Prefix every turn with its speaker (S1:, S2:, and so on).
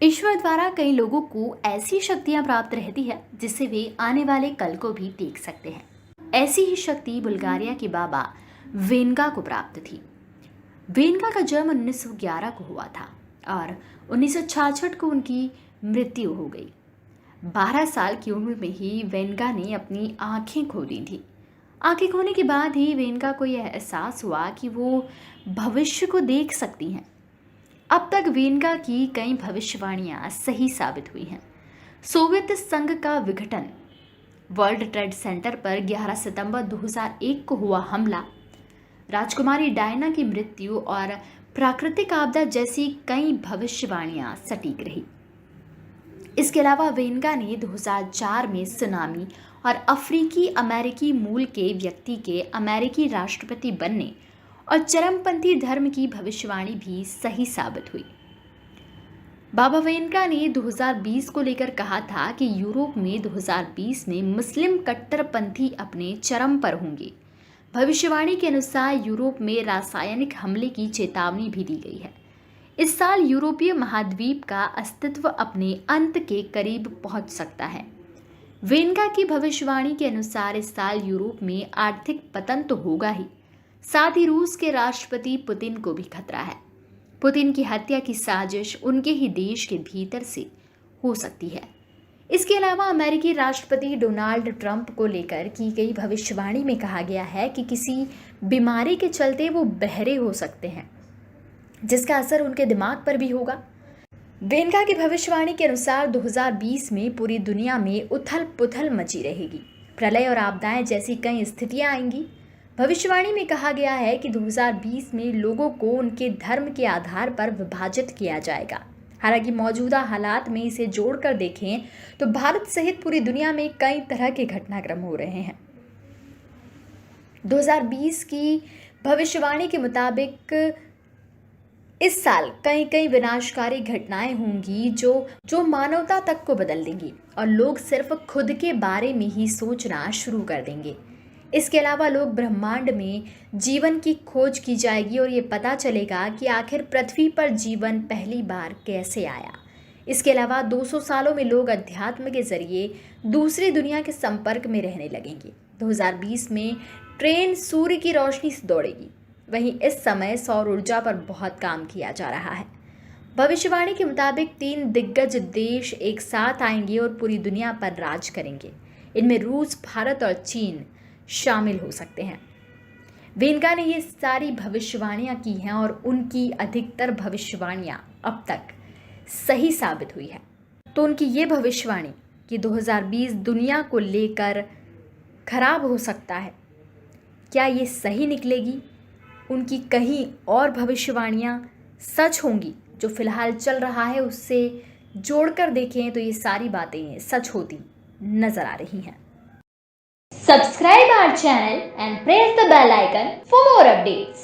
S1: ईश्वर द्वारा कई लोगों को ऐसी शक्तियां प्राप्त रहती है जिससे वे आने वाले कल को भी देख सकते हैं। ऐसी ही शक्ति बुल्गारिया के बाबा वेनगा को प्राप्त थी। वेनगा का जन्म 1911 को हुआ था और 1966 को उनकी मृत्यु हो गई। 12 साल की उम्र में ही वेनगा ने अपनी आंखें खो दी थी। आंखें खोने के बाद ही वेनगा को यह एहसास हुआ कि वो भविष्य को देख सकती हैं। अब तक वेनगा की कई भविष्यवाणियां सही साबित हुई हैं। सोवियत संघ का विघटन, वर्ल्ड ट्रेड सेंटर पर 11 सितंबर 2001 को हुआ हमला, राजकुमारी डायना की मृत्यु और प्राकृतिक आपदा जैसी कई भविष्यवाणियां सटीक रही। इसके अलावा वेनगा ने 2004 में सुनामी और अफ्रीकी अमेरिकी मूल के व्यक्ति के अमेरिकी राष्ट्रपति बनने और चरमपंथी धर्म की भविष्यवाणी भी सही साबित हुई। बाबा वेनगा ने 2020 को लेकर कहा था कि यूरोप में 2020 में मुस्लिम कट्टरपंथी अपने चरम पर होंगे। भविष्यवाणी के अनुसार यूरोप में रासायनिक हमले की चेतावनी भी दी गई है। इस साल यूरोपीय महाद्वीप का अस्तित्व अपने अंत के करीब पहुंच सकता है। वेनगा की भविष्यवाणी के अनुसार इस साल यूरोप में आर्थिक पतन तो होगा ही, साथ ही रूस के राष्ट्रपति पुतिन को भी खतरा है। पुतिन की हत्या की साजिश उनके ही देश के भीतर से हो सकती है। इसके अलावा अमेरिकी राष्ट्रपति डोनाल्ड ट्रंप को लेकर की गई भविष्यवाणी में कहा गया है कि किसी बीमारी के चलते वो बहरे हो सकते हैं, जिसका असर उनके दिमाग पर भी होगा। वेनगा की भविष्यवाणी के अनुसार 2020 में पूरी दुनिया में उथल पुथल मची रहेगी। प्रलय और आपदाएं जैसी कई स्थितियां आएंगी। भविष्यवाणी में कहा गया है कि 2020 में लोगों को उनके धर्म के आधार पर विभाजित किया जाएगा। हालांकि मौजूदा हालात में इसे जोड़कर देखें तो भारत सहित पूरी दुनिया में कई तरह के घटनाक्रम हो रहे हैं। 2020 की भविष्यवाणी के मुताबिक इस साल कई विनाशकारी घटनाएं होंगी जो मानवता तक को बदल देंगी और लोग सिर्फ खुद के बारे में ही सोचना शुरू कर देंगे। इसके अलावा लोग ब्रह्मांड में जीवन की खोज की जाएगी और ये पता चलेगा कि आखिर पृथ्वी पर जीवन पहली बार कैसे आया। इसके अलावा 200 सालों में लोग अध्यात्म के जरिए दूसरी दुनिया के संपर्क में रहने लगेंगे। 2020 में ट्रेन सूर्य की रोशनी से दौड़ेगी। वहीं इस समय सौर ऊर्जा पर बहुत काम किया जा रहा है। भविष्यवाणी के मुताबिक 3 दिग्गज देश एक साथ आएंगे और पूरी दुनिया पर राज करेंगे। इनमें रूस, भारत और चीन शामिल हो सकते हैं। वेनगा ने ये सारी भविष्यवाणियां की हैं और उनकी अधिकतर भविष्यवाणियां अब तक सही साबित हुई है। तो उनकी ये भविष्यवाणी कि 2020 दुनिया को लेकर खराब हो सकता है, क्या ये सही निकलेगी? उनकी कहीं और भविष्यवाणियां सच होंगी? जो फिलहाल चल रहा है उससे जोड़कर देखें तो ये सारी बातें सच होती नजर आ रही हैं।
S2: Subscribe our channel and press the bell icon for more updates.